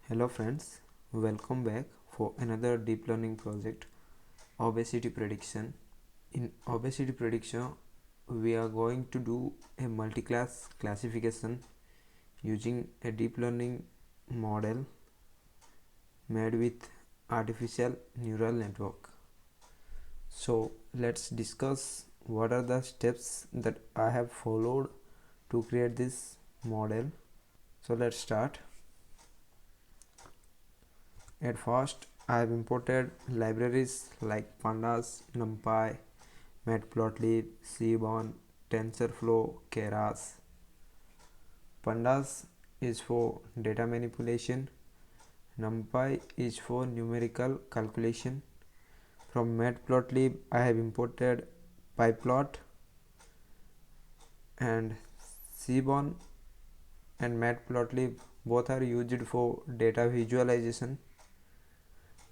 Hello friends, welcome back for another deep learning project, obesity prediction. In obesity prediction, we are going to do a multi-class classification using a deep learning model made with artificial neural network. So let's discuss what are the steps that I have followed to create this model. So let's start. At first, I have imported libraries like pandas, numpy, matplotlib, seaborn, tensorflow, keras. Pandas is for data manipulation, numpy is for numerical calculation. From matplotlib I have imported pyplot, and seaborn and matplotlib both are used for data visualization.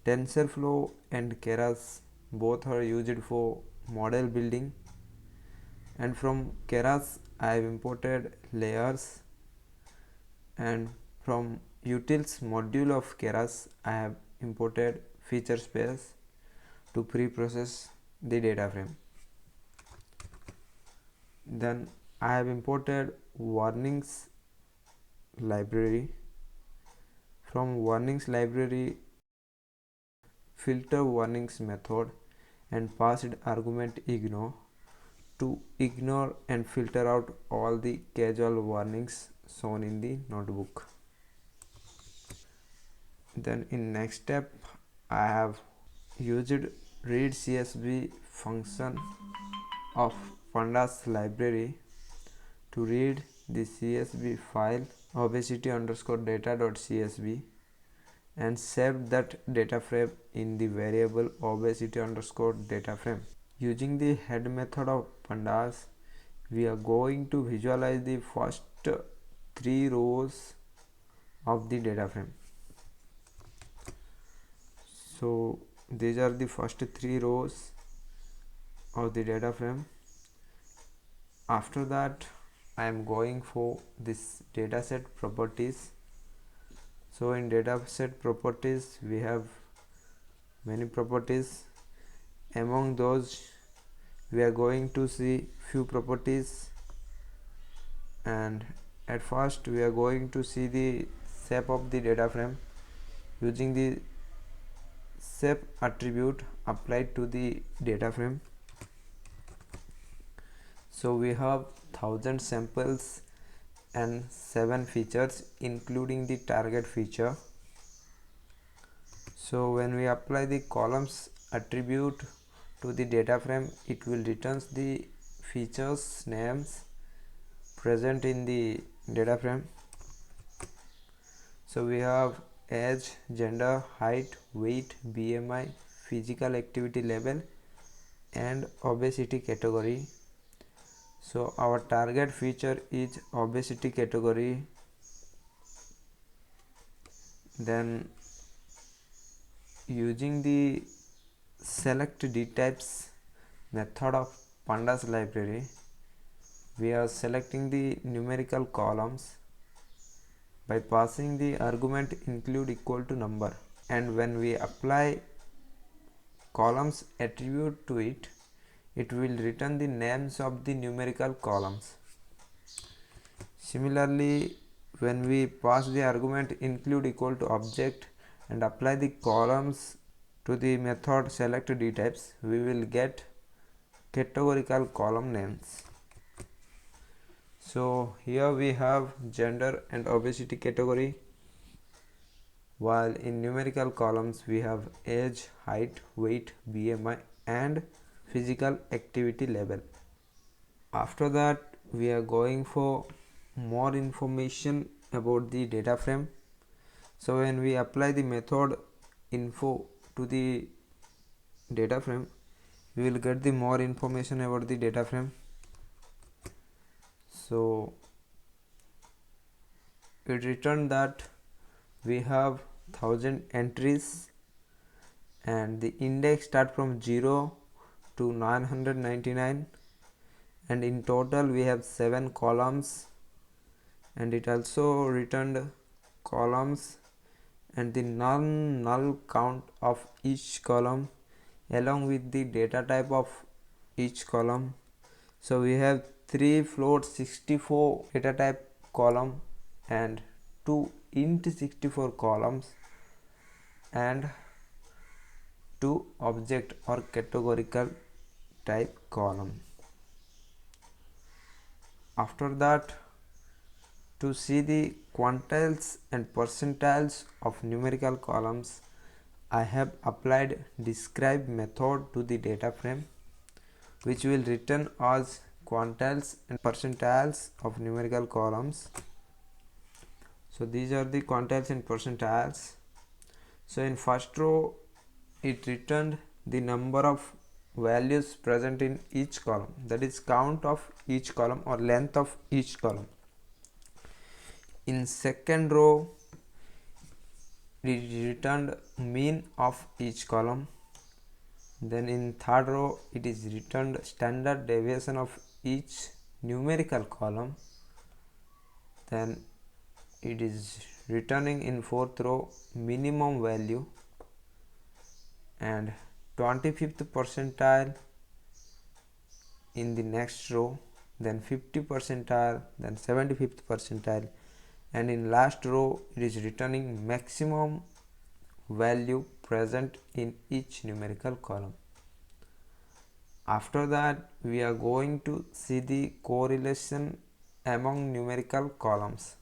TensorFlow and Keras both are used for model building, and from Keras I have imported layers, and from utils module of Keras I have imported feature space to pre-process the data frame. Then I have imported warnings library. From warnings library, filter warnings method and passed argument ignore to ignore and filter out all the casual warnings shown in the notebook. Then in next step I have used read CSV function of pandas library to read the CSV file obesity_data.csv and save that data frame in the variable obesity_data frame. Using the head method of pandas, we are going to visualize the first 3 rows of the data frame. So these are the first 3 rows of the data frame. After that I am going for this dataset properties. So in dataset properties we have many properties. Among those we are going to see few properties, and at first we are going to see the shape of the data frame using the shape attribute applied to the data frame. So we have 1000 samples and 7 features including the target feature. So when we apply the columns attribute to the data frame, it will returns the features names present in the data frame. So we have age, gender, height, weight, BMI, physical activity level and obesity category. So our target feature is obesity category. Then using the select dtypes method of pandas library, we are selecting the numerical columns by passing the argument include equal to number, and when we apply columns attribute to it, it will return the names of the numerical columns. Similarly, when we pass the argument include equal to object and apply the columns to the method select dtypes, we will get categorical column names. So here we have gender and obesity category, while in numerical columns we have age, height, weight, BMI and physical activity level. After that we are going for more information about the data frame. So when we apply the method info to the data frame, we will get the more information about the data frame. So it returned that we have 1000 entries and the index start from 0 to 999, and in total we have 7 columns, and it also returned columns and the non-null count of each column along with the data type of each column. So we have 3 float 64 data type column and 2 int 64 columns and 2 object or categorical type column. After that, to see the quantiles and percentiles of numerical columns, I have applied describe method to the data frame, which will return as quantiles and percentiles of numerical columns. So these are the quantiles and percentiles. So in first row it returned the number of values present in each column, that is count of each column or length of each column. In second row it returned mean of each column. Then in third row it is returned standard deviation of each numerical column. Then it is returning in fourth row minimum value and 25th percentile in the next row, then 50 percentile, then 75th percentile, and in last row it is returning maximum value present in each numerical column. After that, we are going to see the correlation among numerical columns.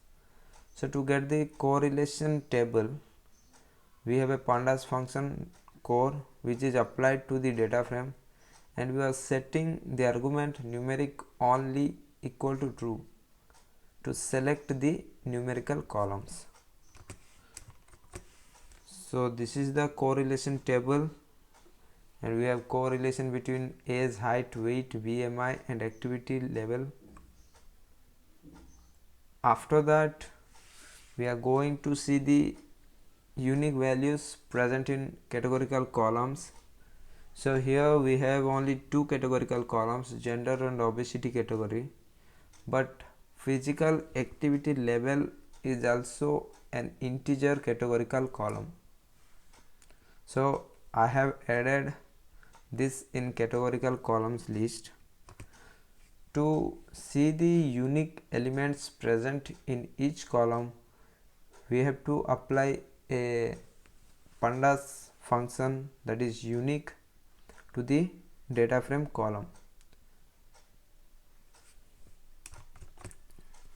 So to get the correlation table, we have a pandas function core which is applied to the data frame, and we are setting the argument numeric only equal to true to select the numerical columns. So this is the correlation table, and we have correlation between age, height, weight, BMI and activity level. After that, we are going to see the unique values present in categorical columns. So here we have only 2 categorical columns, gender and obesity category, but physical activity level is also an integer categorical column. So I have added this in categorical columns list. To see the unique elements present in each column, we have to apply a pandas function that is unique to the data frame column.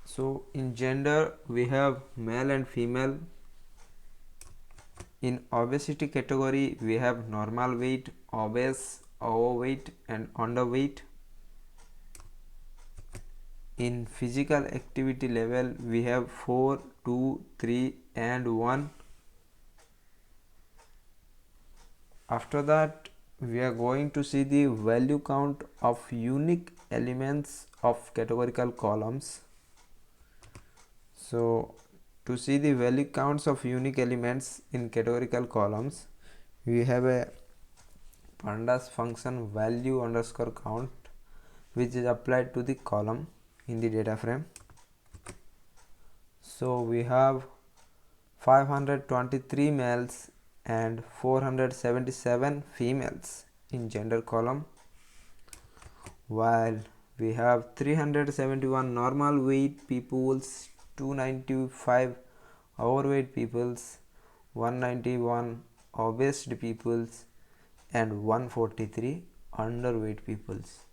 So in gender we have male and female. In obesity category we have normal weight, obese, overweight and underweight. In physical activity level we have 4, 2, 3 and 1. After that, we are going to see the value count of unique elements of categorical columns. So to see the value counts of unique elements in categorical columns, we have a pandas function value underscore count which is applied to the column in the data frame. So we have 523 males and 477 females in gender column, while we have 371 normal weight peoples, 295 overweight peoples, 191 obese peoples and 143 underweight peoples.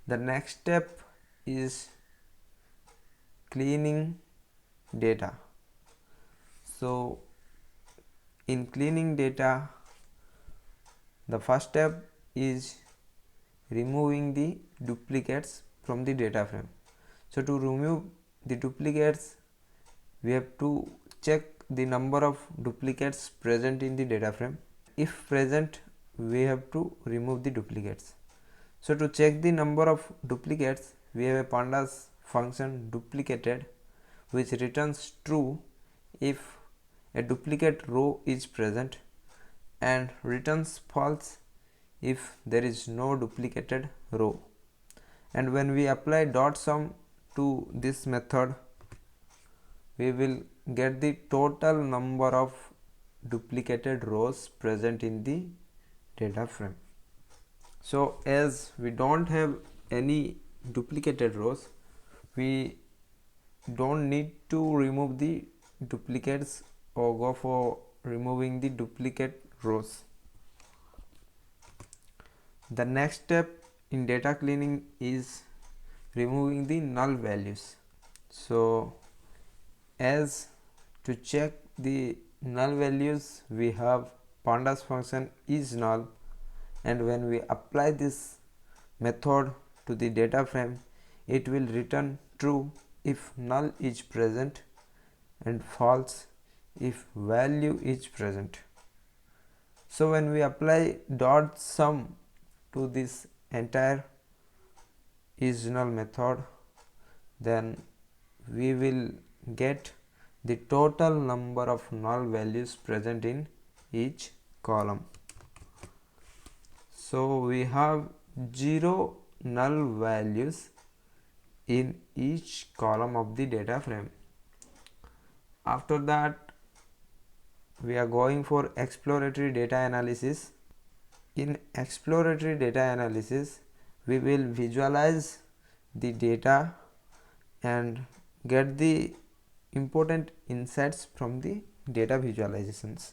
The next step is cleaning data. So in cleaning data, the first step is removing the duplicates from the data frame. So to remove the duplicates, we have to check the number of duplicates present in the data frame. If present, we have to remove the duplicates. So to check the number of duplicates, we have a pandas function duplicated which returns true if a duplicate row is present and returns false if there is no duplicated row. And when we apply dot sum to this method, we will get the total number of duplicated rows present in the data frame. So as we don't have any duplicated rows, we don't need to remove the duplicates or go for removing the duplicate rows. The next step in data cleaning is removing the null values. So as to check the null values, we have pandas function is null, and when we apply this method to the data frame, it will return true if null is present and false if value is present. So when we apply dot sum to this entire is null method, then we will get the total number of null values present in each column. So we have 0 null values in each column of the data frame. After that, we are going for exploratory data analysis. In exploratory data analysis, we will visualize the data and get the important insights from the data visualizations.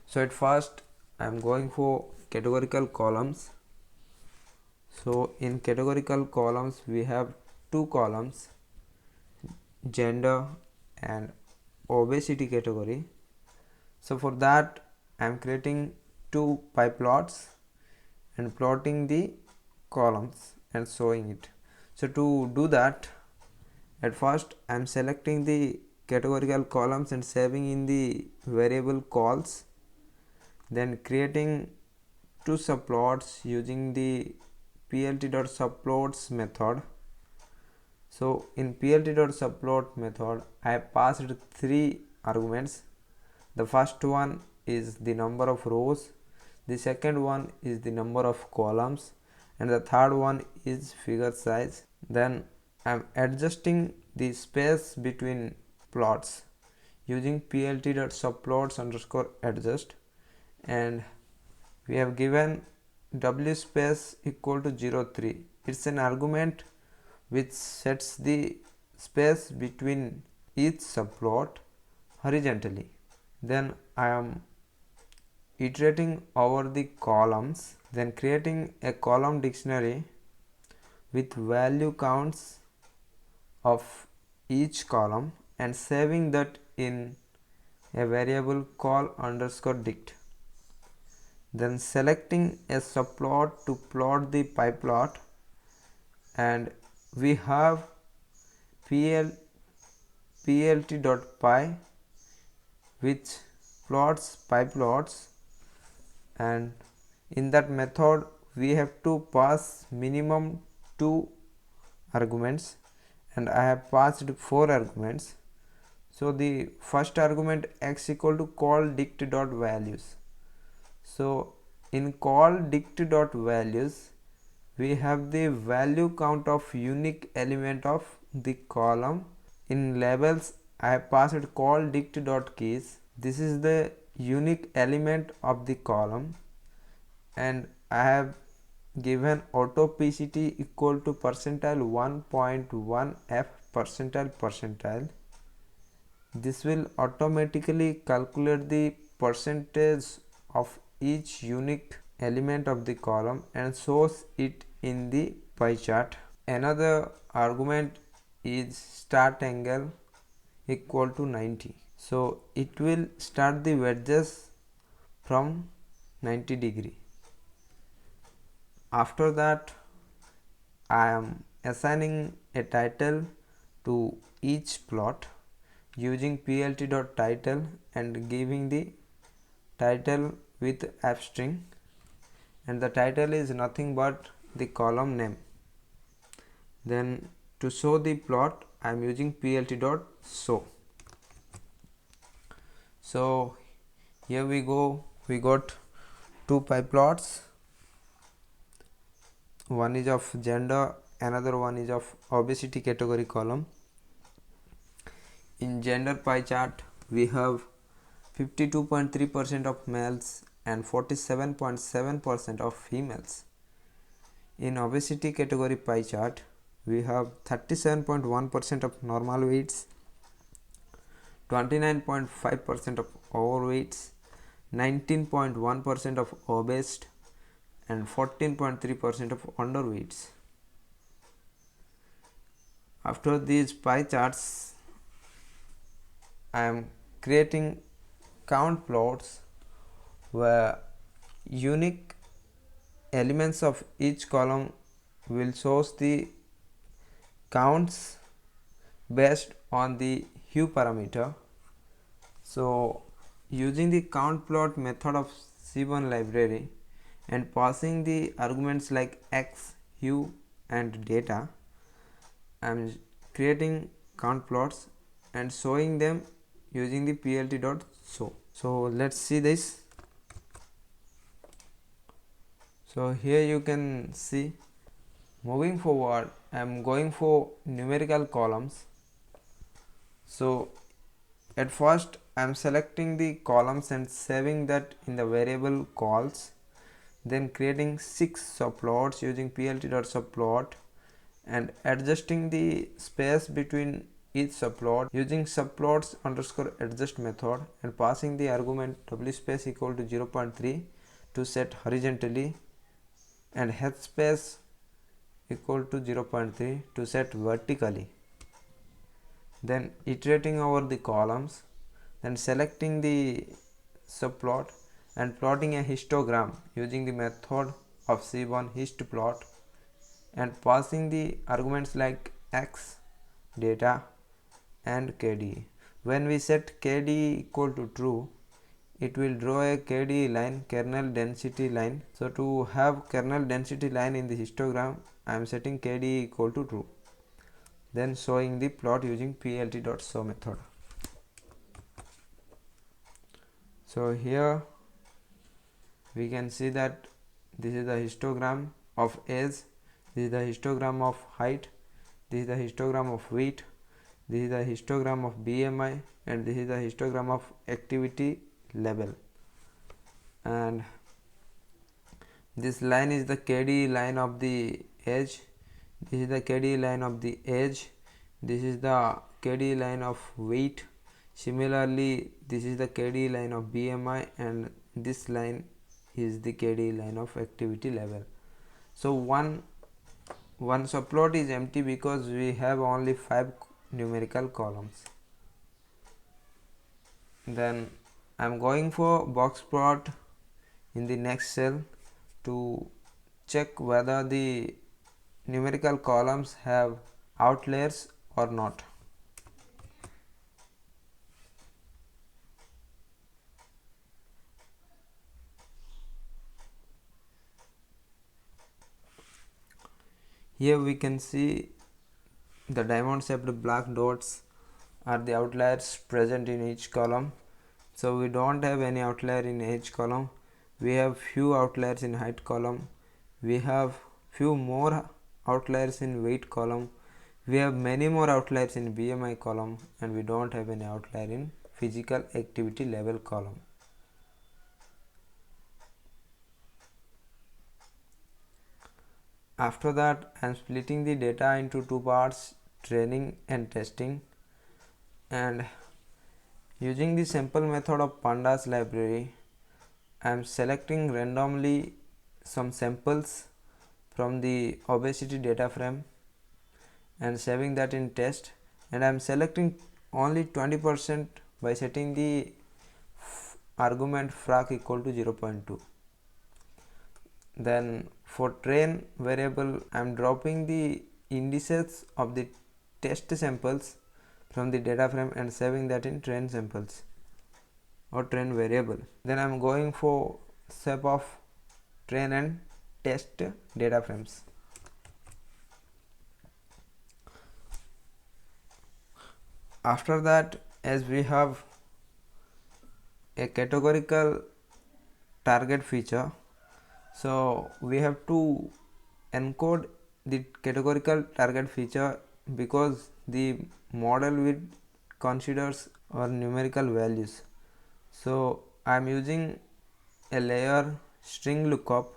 So at first I am going for categorical columns. So in categorical columns we have two columns, gender and obesity category. So for that I am creating two pie plots and plotting the columns and showing it. So to do that, at first I am selecting the categorical columns and saving in the variable calls, then creating two subplots using the plt.subplots method. So in plt.subplot method I passed three arguments. The first one is the number of rows, the second one is the number of columns, and the third one is figure size. Then I am adjusting the space between plots using plt.subplots_adjust, and we have given w space equal to 03. It's an argument which sets the space between each subplot horizontally. Then I am iterating over the columns, then creating a column dictionary with value counts of each column and saving that in a variable call_dict. Then selecting a subplot to plot the pie plot, and we have plt.py which plots pie plots, and in that method we have to pass minimum 2 arguments, and I have passed 4 arguments. So the first argument x equal to call dict.values. So in call dict.values we have the value count of unique element of the column. In labels I have passed call dict.keys. This is the unique element of the column, and I have given auto PCT equal to percentile 1.1 f percentile. This will automatically calculate the percentage of each unique element of the column and shows it in the pie chart. Another argument is start angle equal to 90. So it will start the wedges from 90 degree. After that I am assigning a title to each plot using plt.title and giving the title with f string, and the title is nothing but the column name. Then to show the plot I am using plt.show. So here we go, we got two pie plots, one is of gender, another one is of obesity category column. gender pie chart, we have 52.3% of males and 47.7% of females. In obesity category pie chart, we have 37.1% of normal weights, 29.5% of overweights, 19.1% of obese, and 14.3% of underweights. After these pie charts, I am creating count plots where unique elements of each column will shows the counts based on the hue parameter. So using the count plot method of C1 library and passing the arguments like x, hue and data, I am creating count plots and showing them using the plt.show. So let's see this. So here you can see, moving forward, I am going for numerical columns. So at first I am selecting the columns and saving that in the variable calls, then creating 6 subplots using plt.subplot and adjusting the space between each subplot using subplots underscore adjust method and passing the argument w space equal to 0.3 to set horizontally and h space equal to 0.3 to set vertically. Then iterating over the columns, then selecting the subplot and plotting a histogram using the method of C1 hist plot and passing the arguments like x, data and KD. When we set KD equal to true, it will draw a KD line, kernel density line. So to have kernel density line in the histogram, I am setting KD equal to true. Then showing the plot using plt.show method. So here we can see that this is the histogram of age, this is the histogram of height, this is the histogram of weight, this is the histogram of BMI, and this is the histogram of activity level. And this line is the KD line of the age, this is the KD line of the age, this is the KD line of weight. Similarly, this is the KD line of BMI and this line is the KD line of activity level. So one subplot is empty because we have only 5 numerical columns. Then I am going for box plot in the next cell to check whether the numerical columns have outliers or not. Here we can see the diamond shaped black dots are the outliers present in each column. So we don't have any outlier in each column. We have few outliers in height column. We have few more outliers in weight column. We have many more outliers in BMI column, and we don't have any outlier in physical activity level column. After that, I am splitting the data into 2 parts, training and testing, and using the sample method of pandas library, I am selecting randomly some samples from the obesity data frame and saving that in test, and I am selecting only 20% by setting the argument frac equal to 0.2. Then for train variable, I am dropping the indices of the test samples from the data frame and saving that in train samples or train variable. Then I am going for swap of train and test data frames. After that, as we have a categorical target feature, so we have to encode the categorical target feature because the model will considers our numerical values. So I am using a layer string lookup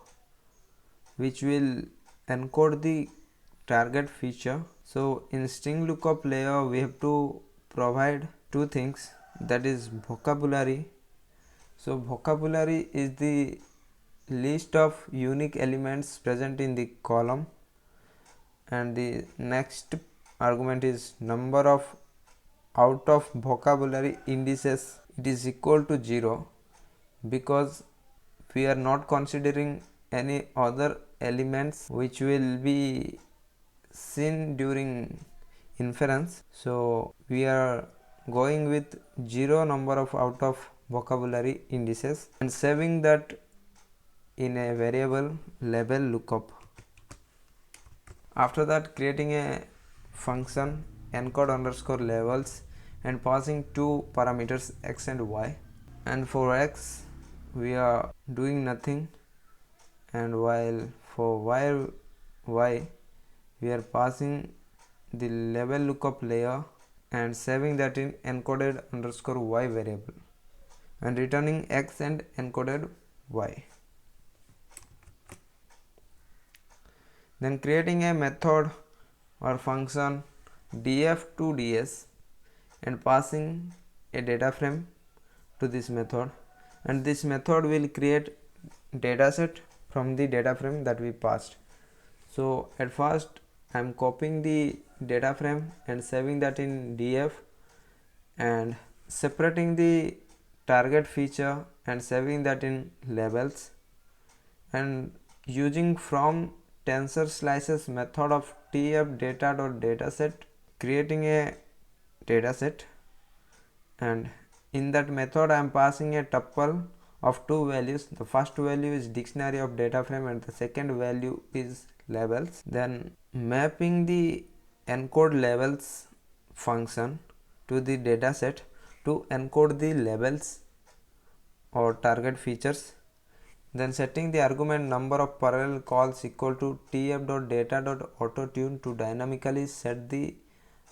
which will encode the target feature. So in string lookup layer we have to provide two things, that is vocabulary. So vocabulary is the list of unique elements present in the column, and the next argument is number of out of vocabulary indices. It is equal to 0 because we are not considering any other elements which will be seen during inference. So we are going with 0 number of out of vocabulary indices and saving that in a variable label lookup. After that, creating a function encode underscore levels and passing two parameters x and y. And for x we are doing nothing, and while for y we are passing the level lookup layer and saving that in encoded underscore y variable and returning x and encoded y. Then creating a method or function df to ds and passing a data frame to this method, and this method will create dataset from the data frame that we passed. So at first I am copying the data frame and saving that in df and separating the target feature and saving that in labels, and using from tensor slices method of tf data.dataset, creating a dataset, and in that method I am passing a tuple of two values. The first value is dictionary of data frame and the second value is labels. Then mapping the encode labels function to the dataset to encode the labels or target features. Then setting the argument number of parallel calls equal to tf.data.autotune to dynamically set the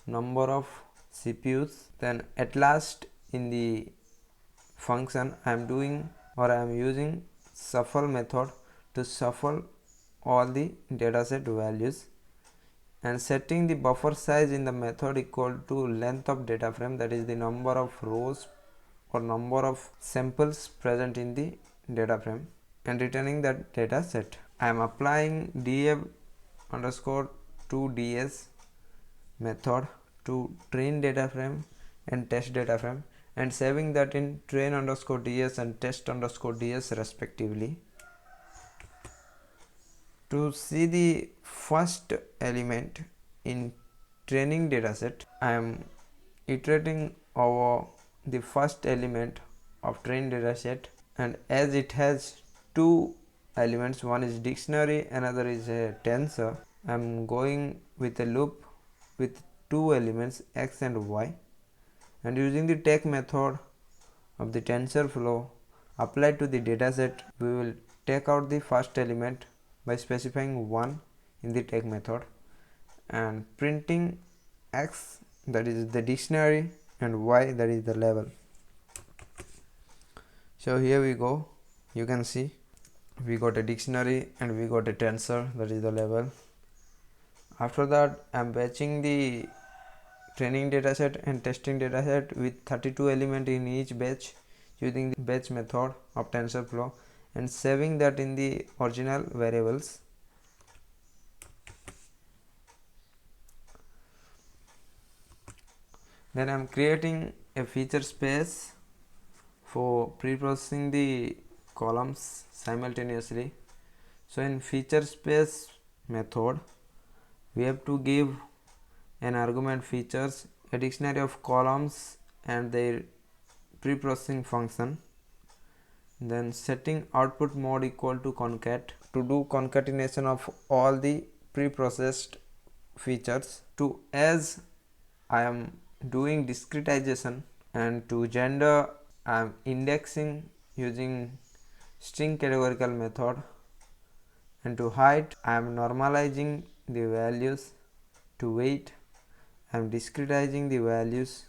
number of CPUs. Then at last in the function I am doing or I am using shuffle method to shuffle all the dataset values and setting the buffer size in the method equal to length of data frame, that is the number of rows or number of samples present in the data frame, and returning that data set. I am applying df underscore to ds method to train data frame and test data frame and saving that in train underscore ds and test underscore ds respectively. To see the first element in training dataset, I am iterating over the first element of train dataset, and as it has two elements, one is dictionary, another is a tensor, I am going with a loop with two elements x and y, and using the take method of the tensor flow applied to the dataset, we will take out the first element by specifying 1 in the take method and printing x, that is the dictionary, and y, that is the label. So here we go, you can see we got a dictionary and we got a tensor, that is the label. After that I am batching the training dataset and testing dataset with 32 elements in each batch using the batch method of TensorFlow and saving that in the original variables. Then I am creating a feature space for pre-processing the columns simultaneously. So in feature space method we have to give an argument features, a dictionary of columns and their pre-processing function. Then setting output mode equal to concat to do concatenation of all the pre-processed features. To as I am doing discretization, and to gender I am indexing using string categorical method, and to height I am normalizing the values. To weight I am discretizing the values.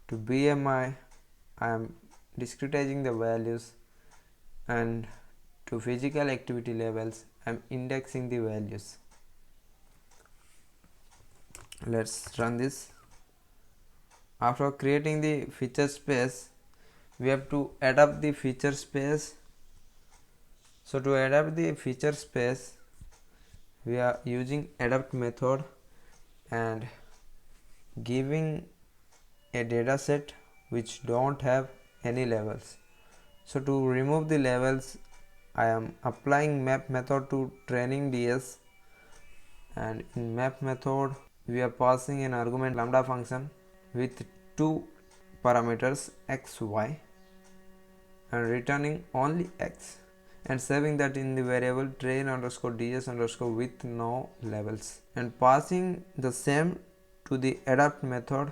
To BMI I am discretizing the values, and to physical activity levels I am indexing the values. Let's run this. After creating the feature space, we have to adapt the feature space. So to adapt the feature space, we are using adapt method and giving a data set which don't have any levels. So to remove the levels, I am applying map method to training DS, and in map method we are passing an argument lambda function with two parameters x, y, and returning only x, and saving that in the variable train underscore ds underscore with no levels, and passing the same to the adapt method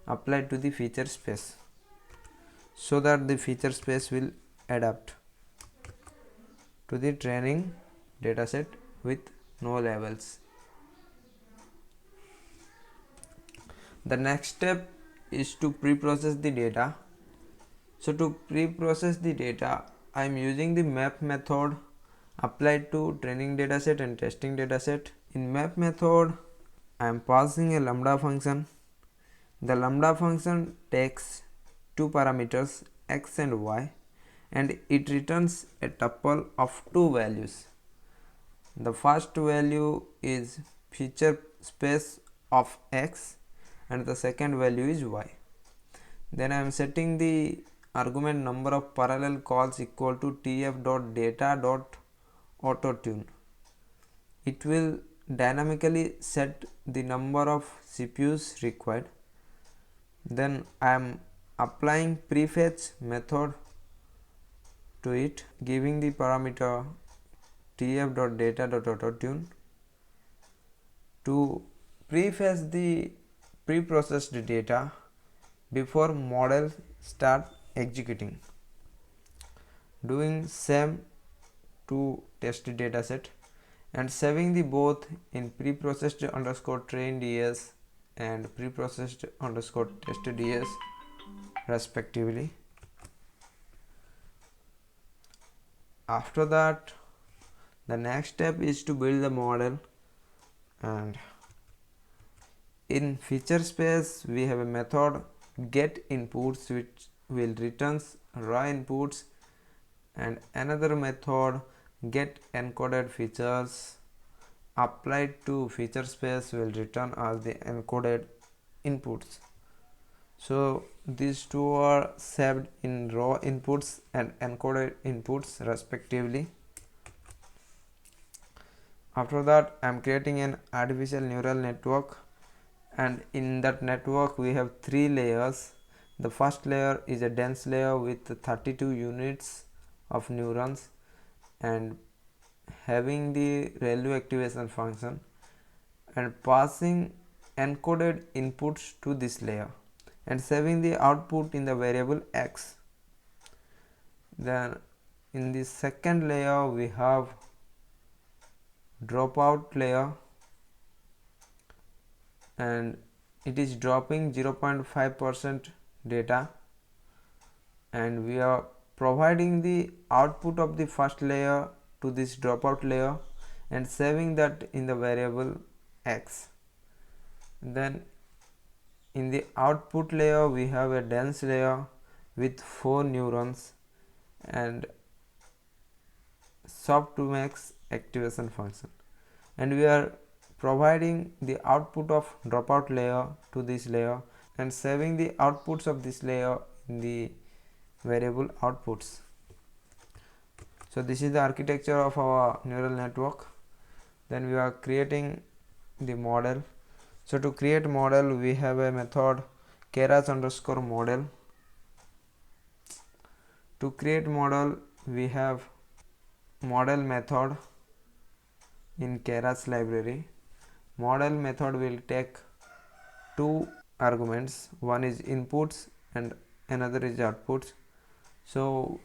applied to the feature space, so that the feature space will adapt to the training dataset with no levels. The next step is to pre-process the data. So to pre-process the data, I am using the map method applied to training dataset and testing dataset. In map method, I am passing a lambda function. The lambda function takes two parameters x and y, and it returns a tuple of two values. The first value is feature space of x and the second value is y. Then I am setting the argument number of parallel calls equal to tf.data.autotune. It will dynamically set the number of CPUs required. Then I am applying prefetch method to it, giving the parameter tf.data.autotune to prefetch the pre-processed data before model start executing. Doing same to test dataset and saving the both in pre-processed underscore train ds and pre-processed underscore test ds respectively. After that, the next step is to build the model, and in feature space we have a method get inputs which will returns raw inputs, and another method get encoded features applied to feature space will return as the encoded inputs. So these two are saved in raw inputs and encoded inputs respectively. After that, I am creating an artificial neural network, and in that network we have three layers. The first layer is a dense layer with 32 units of neurons and having the ReLU activation function and passing encoded inputs to this layer and saving the output in the variable x. Then in the second layer we have dropout layer, and it is dropping 0.5% data, and we are providing the output of the first layer to this dropout layer and saving that in the variable x. Then in the output layer we have a dense layer with 4 neurons and soft2max activation function, and we are providing the output of dropout layer to this layer and saving the outputs of this layer in the variable outputs. So this is the architecture of our neural network. Then we are creating the model. So to create model we have a method Keras underscore model. To create model we have model method in Keras library. Model method will take two arguments, one is inputs and another is outputs. So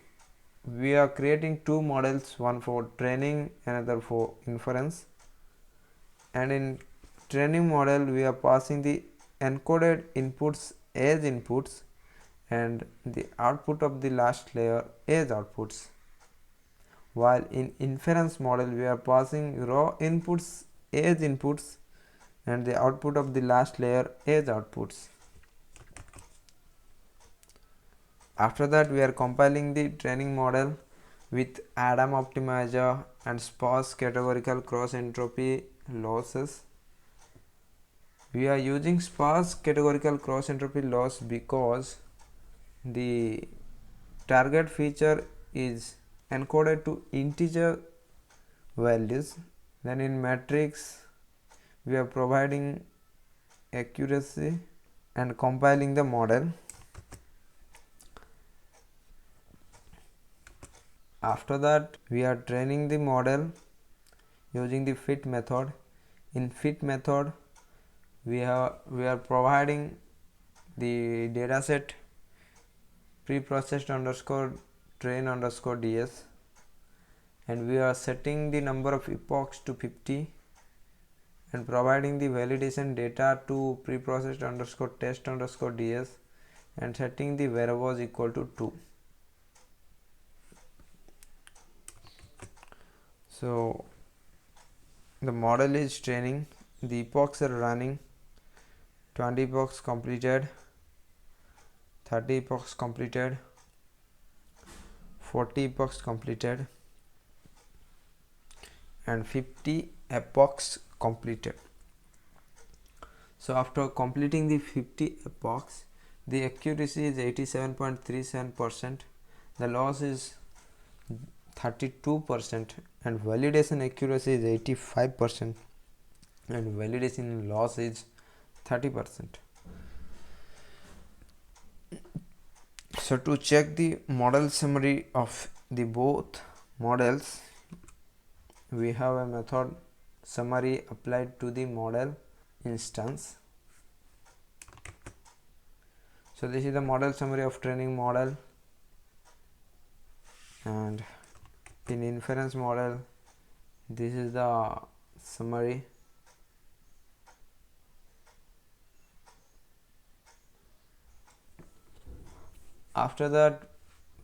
we are creating two models, one for training, another for inference, and in training model we are passing the encoded inputs as inputs and the output of the last layer as outputs, while in inference model we are passing raw inputs as inputs and the output of the last layer as outputs. After that, we are compiling the training model with Adam optimizer and sparse categorical cross entropy losses. We are using sparse categorical cross entropy loss because the target feature is encoded to integer values. Then in matrix we are providing accuracy and compiling the model. After that, we are training the model using the fit method. In fit method, we are providing the dataset preprocessed underscore train underscore ds, and we are setting the number of epochs to 50 and providing the validation data to preprocessed underscore test underscore ds and setting the variables equal to 2. So the model is training, the epochs are running, 20 epochs completed, 30 epochs completed, 40 epochs completed, and 50 epochs completed. So after completing the 50 epochs, the accuracy is 87.37%, the loss is 32%, and validation accuracy is 85%, and validation loss is 30%. So to check the model summary of the both models, we have a method summary applied to the model instance. So this is the model summary of training model, and in inference model this is the summary. After that,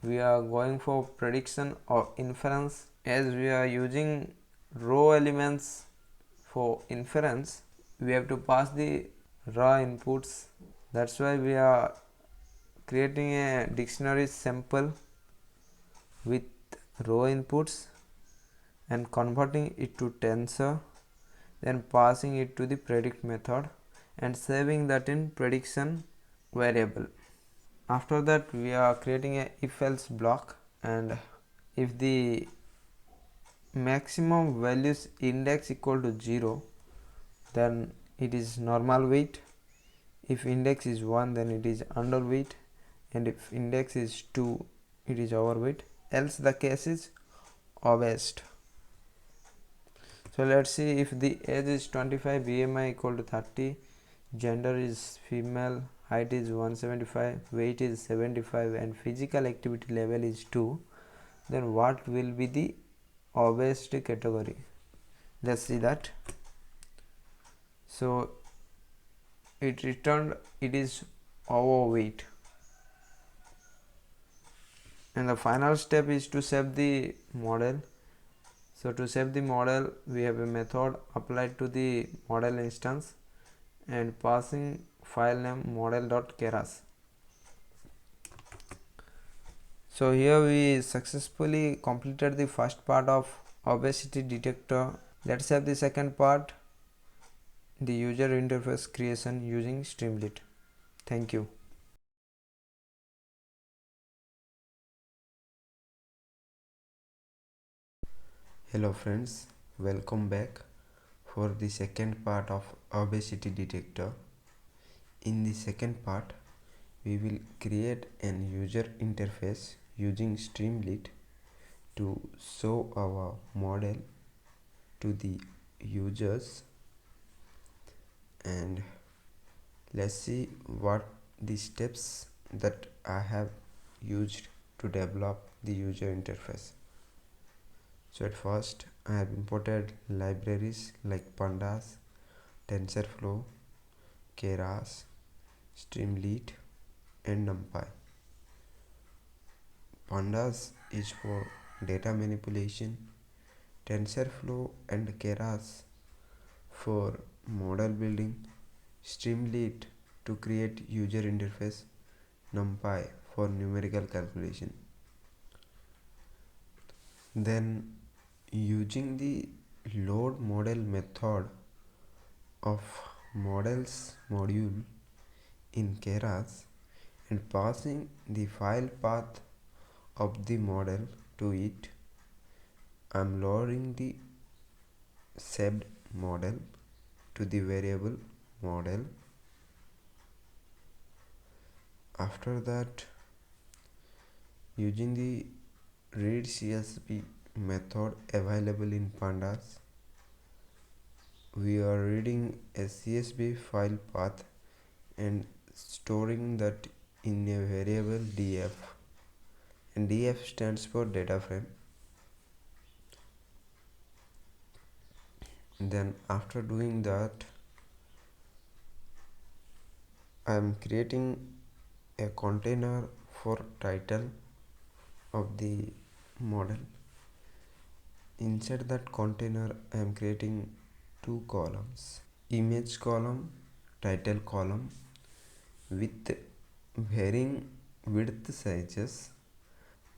we are going for prediction or inference. As we are using row elements for inference, we have to pass the raw inputs. That's why we are creating a dictionary sample with row inputs and converting it to tensor, then passing it to the predict method and saving that in prediction variable. After that, we are creating a if else block, and if the maximum values index equal to 0, then it is normal weight. If index is 1, then it is underweight, and if index is 2, it is overweight, else the case is obese. So let's see, if the age is 25, BMI equal to 30, gender is female, height is 175, weight is 75, and physical activity level is 2, then what will be the obesity category? Let's see that. So it returned it is overweight, and the final step is to save the model. So to save the model, we have a method applied to the model instance and passing file name model.keras. So here we successfully completed the first part of obesity detector. Let's have the second part, the user interface creation using Streamlit. Thank you. Hello friends, welcome back for the second part of obesity detector. In the second part, we will create an user interface using Streamlit to show our model to the users, and let's see what the steps that I have used to develop the user interface. So at first, I have imported libraries like pandas, TensorFlow, Keras, Streamlit and NumPy. Pandas is for data manipulation, TensorFlow and Keras for model building, Streamlit to create user interface, NumPy for numerical calculation. Then using the load model method of models module in Keras and passing the file path of the model to it, I am loading the saved model to the variable model. After that, using the read CSV method available in Pandas, we are reading a CSV file path and storing that in a variable df, and df stands for data frame. Then after doing that, I am creating a container for title of the model. Inside that container, I am creating two columns: image column, title column, with varying width sizes,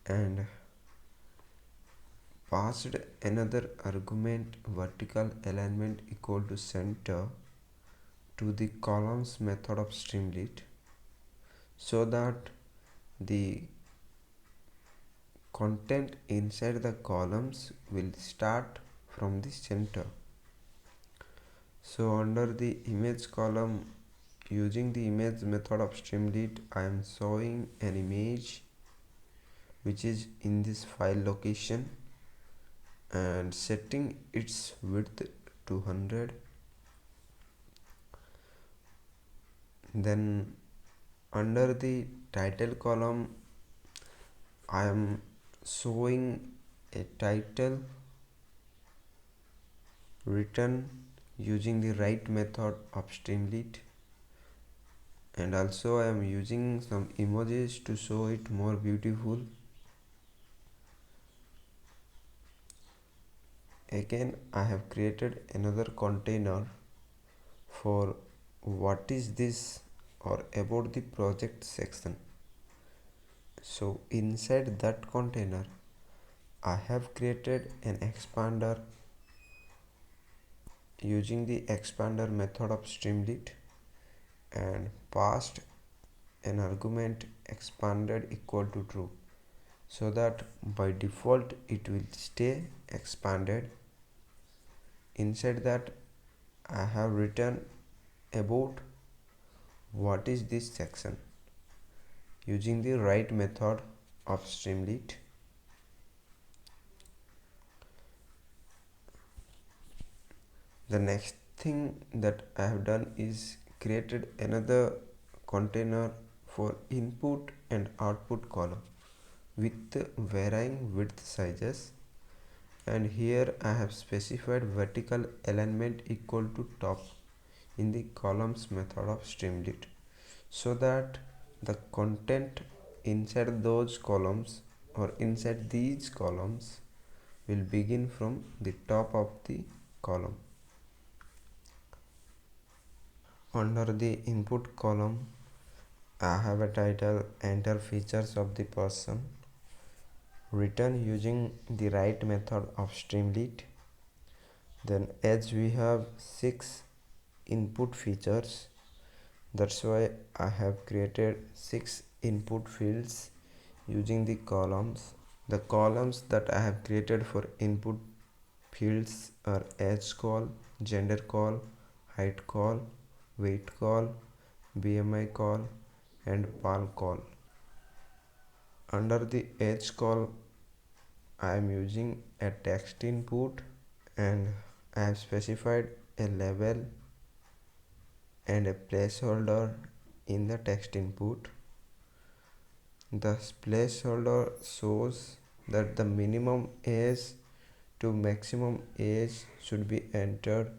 and passed another argument vertical alignment equal to center to the columns method of Streamlit, so that the content inside the columns will start from the center. So under the image column, using the image method of Streamlit, I am showing an image which is in this file location and setting its width to 100. Then under the title column, I am showing a title written using the write method of Streamlit, and also I am using some emojis to show it more beautiful. Again, I have created another container for what is this or about the project section. So inside that container, I have created an expander using the expander method of Streamlit and passed an argument expanded equal to true, so that by default it will stay expanded. Inside that, I have written about what is this section using the write method of Streamlit. The next thing that I have done is created another container for input and output column with varying width sizes, and here I have specified vertical alignment equal to top in the columns method of Streamlit, so that the content inside those columns or inside these columns will begin from the top of the column. Under the input column, I have a title enter features of the person written using the write method of Streamlit. Then as we have 6 input features, that's why I have created 6 input fields using the columns. The columns that I have created for input fields are age call, gender call, height call, weight call, BMI call, and PAL call. Under the age call, I am using a text input and I have specified a label and a placeholder in the text input. The placeholder shows that the minimum age to maximum age should be entered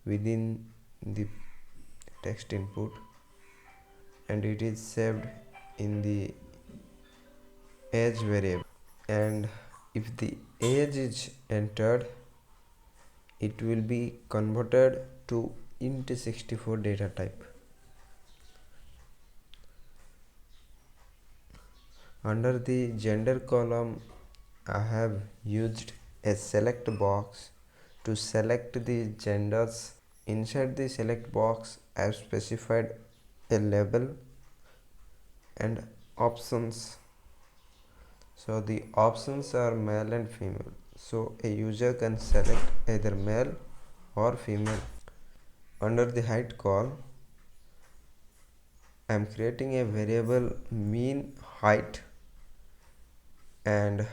within the text input, and it is saved in the age variable, and if the age is entered, it will be converted to int64 data type. Under the gender column, I have used a select box to select the genders. Inside the select box, I have specified a label and options. So the options are male and female, so a user can select either male or female. Under the height call, I am creating a variable mean height and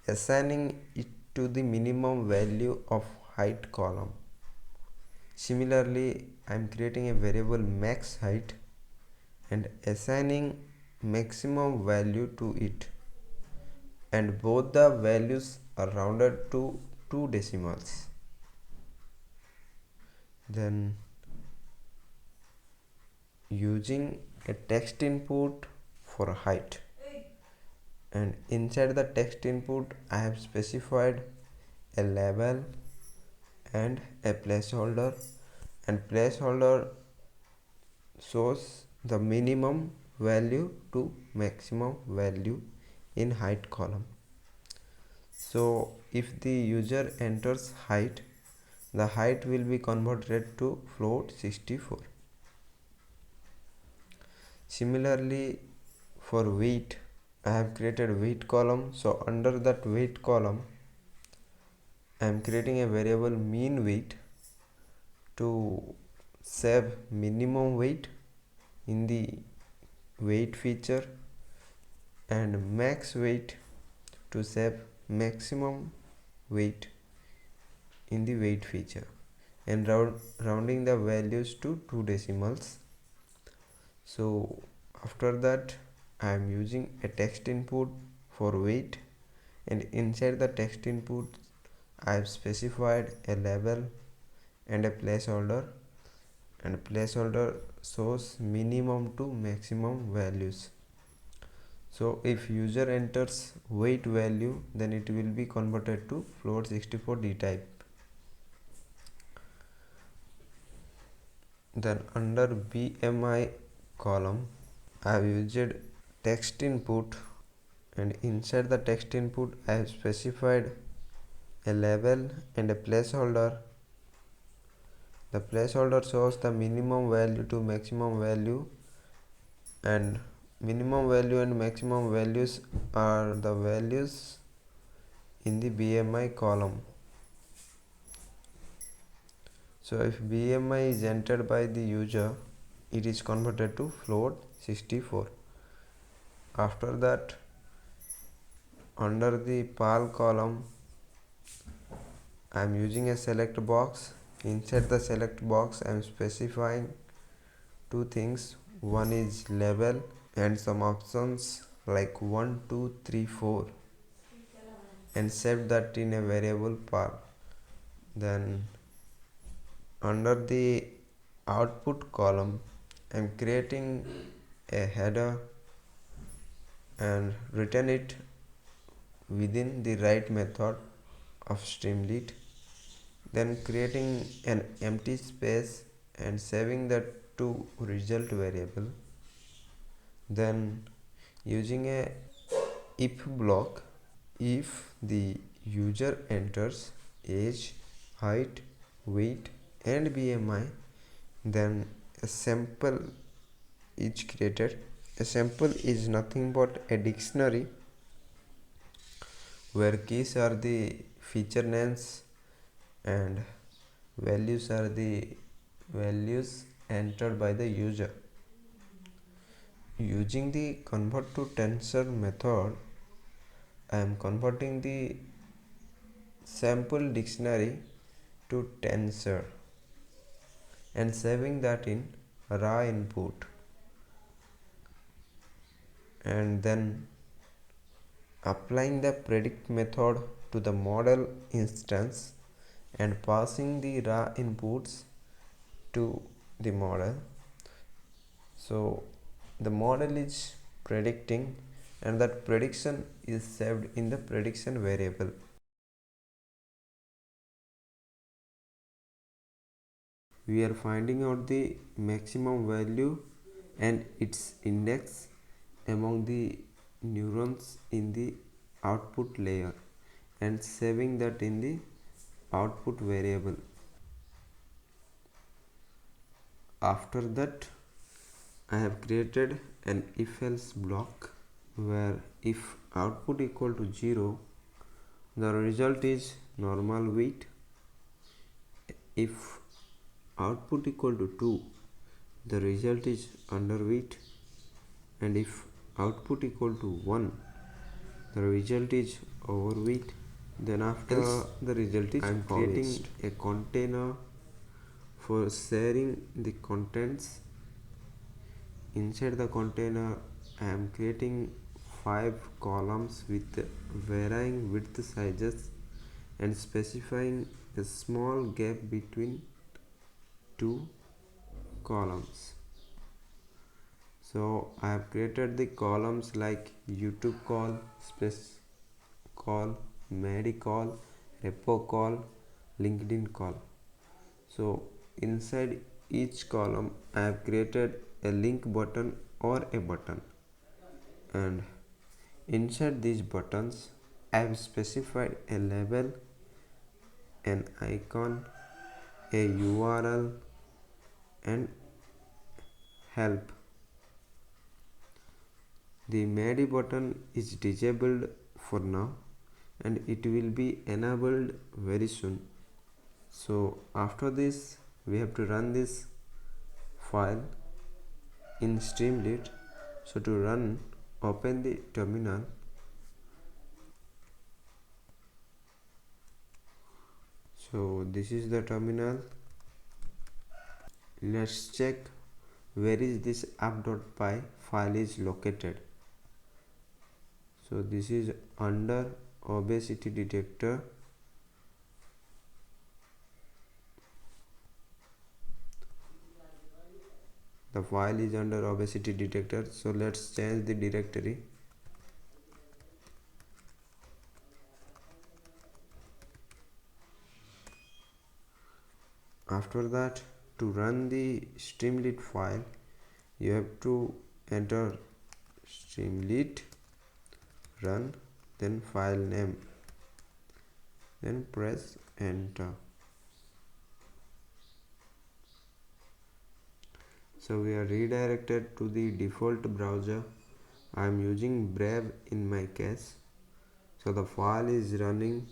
assigning it to the minimum value of height column. Similarly, I am creating a variable max height and assigning maximum value to it, and both the values are rounded to 2 decimals. Then using a text input for height, and inside the text input I have specified a label and a placeholder, and placeholder shows the minimum value to maximum value in height column. So if the user enters height, the height will be converted to float 64. Similarly, for weight, I have created weight column. So under that weight column, I am creating a variable mean weight to save minimum weight in the weight feature and max weight to save maximum weight in the weight feature, and rounding the values to 2 decimals. So after that, I am using a text input for weight, and inside the text input I have specified a label and a placeholder, and placeholder shows minimum to maximum values. So if user enters weight value, then it will be converted to float 64 D type. Then under BMI column, I have used text input, and inside the text input I have specified a label and a placeholder. The placeholder shows the minimum value to maximum value, and minimum value and maximum values are the values in the BMI column. So if BMI is entered by the user, it is converted to float 64. After that, under the PAL column, I am using a select box. Inside the select box, I am specifying two things. One is label and some options like 1, 2, 3, 4, and set that in a variable PAL. Then under the output column, I am creating a header and return it within the write method of Streamlit, then creating an empty space and saving that to result variable, then using a if block. If the user enters age, height, weight and BMI, then a sample is created. A sample is nothing but a dictionary where keys are the feature names and values are the values entered by the user. Using the convert to tensor method, I am converting the sample dictionary to tensor and saving that in raw input, and then applying the predict method to the model instance and passing the raw inputs to the model. So the model is predicting and that prediction is saved in the prediction variable. We are finding out the maximum value and its index among the neurons in the output layer and saving that in the output variable. After that, I have created an if else block where if output equal to 0, the result is normal weight. If output equal to 2, the result is underweight, and if output equal to 1, the result is overweight. Then after the result is I am creating a container for sharing the contents. Inside the container I am creating 5 columns with varying width sizes and specifying a small gap between two columns. So I have created the columns like YouTube call, space call, Medi call, repo call, LinkedIn call. So inside each column I have created a link button or a button, and inside these buttons I have specified a label, an icon, a URL and help. The Medi button is disabled for now and it will be enabled very soon. So after this we have to run this file in Streamlit. So to run, open the terminal. So this is the terminal. Let's check where is this app.py file is located. So this is under Obesity Detector. The file is under Obesity Detector. So let's change the directory. After that, to run the Streamlit file, you have to enter Streamlit, run, then file name, then press enter. So we are redirected to the default browser. I am using Brave in my case. So the file is running.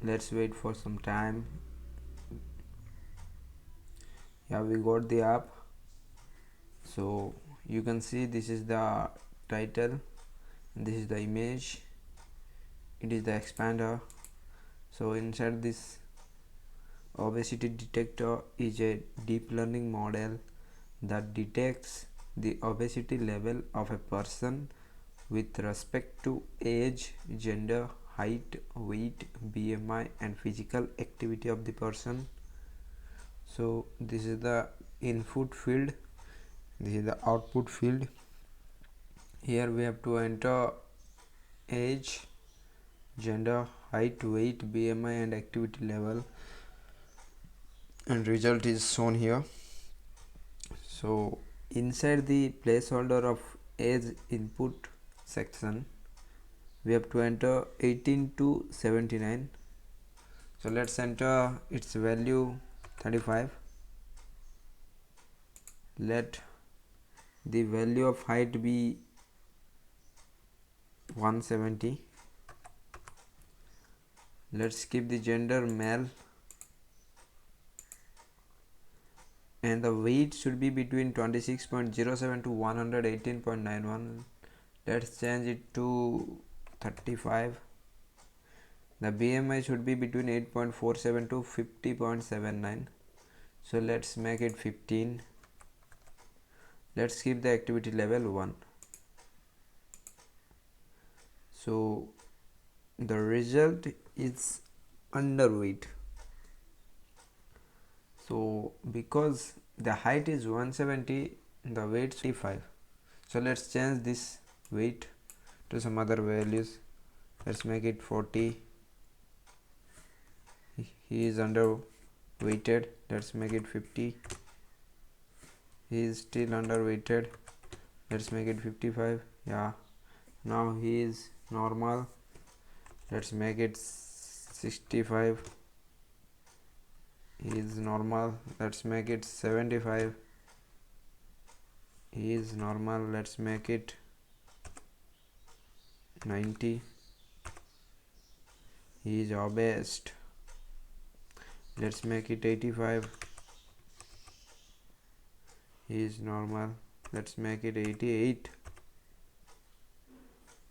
Let's wait for some time. Yeah, we got the app. So you can see this is the title, this is the image, it is the expander. So inside this Obesity Detector is a deep learning model that detects the obesity level of a person with respect to age, gender, height, weight, BMI and physical activity of the person. So this is the input field, this is the output field. Here we have to enter age, gender, height, weight, BMI and activity level, and result is shown here. So inside the placeholder of age input section we have to enter 18 to 79. So let's enter its value 35. Let the value of height be 170. Let's keep the gender male, and the weight should be between 26.07 to 118.91. Let's change it to 35. The BMI should be between 8.47 to 50.79. So let's make it 15. Let's keep the activity level 1. So the result is underweight. So because the height is 170, the weight is 35. So let's change this weight to some other values. Let's make it 40. He is underweighted. Let's make it 50. He is still underweighted. Let's make it 55. Yeah, now he is normal. Let's make it 65. He is normal. Let's make it 75. He is normal. Let's make it 90. He is obese. Let's make it 85. He is normal. Let's make it 88.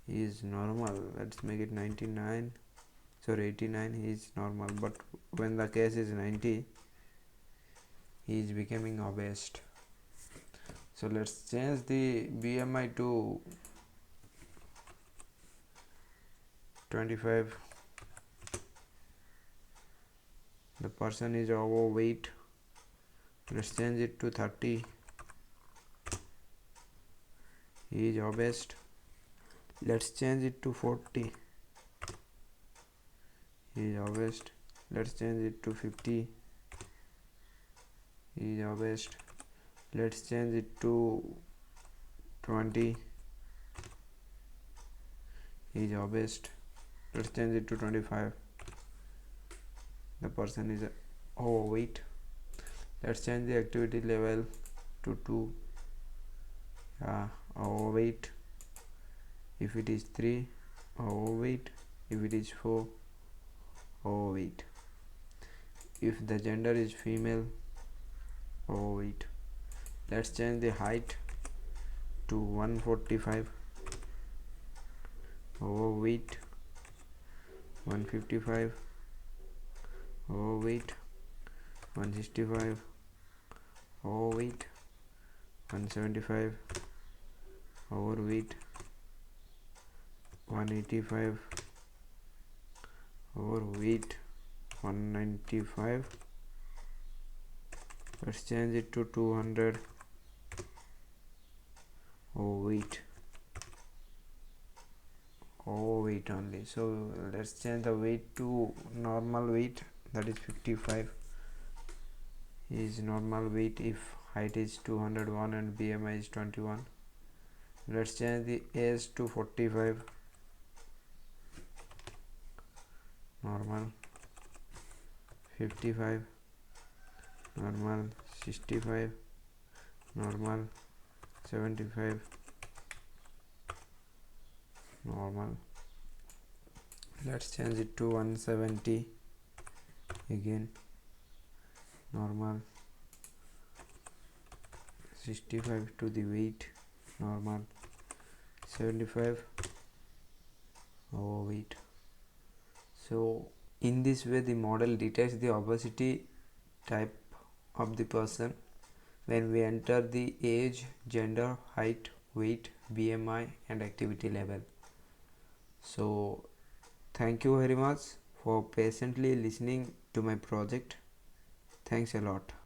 He is normal. Let's make it 99. Sorry, 89. He is normal, but when the case is 90, he is becoming obese. So let's change the BMI to 25. The person is overweight. Let's change it to 30. He is obese. Let's change it to 40. He is obese. Let's change it to 50. He is obese. Let's change it to 20. He is obese. Let's change it to 25. The person is overweight. Let's change the activity level to 2. Overweight. If it is 3, overweight. If it is 4, overweight. If the gender is female, overweight. Let's change the height to 145. Overweight. 155. Overweight. 165. Overweight. 175. Overweight. 185. Overweight. 195. Let's change it to 200. Overweight only. So let's change the weight to normal weight, that is 55. Is normal weight if height is 201 and BMI is 21. Let's change the age to 45. Normal. 55. Normal. 65. Normal. 75. Normal. Let's change it to 170 again. Normal. 65 to the weight. Normal. 75. Overweight. So in this way the model detects the obesity type of the person when we enter the age, gender, height, weight, BMI and activity level. So thank you very much for patiently listening to my project. Thanks a lot.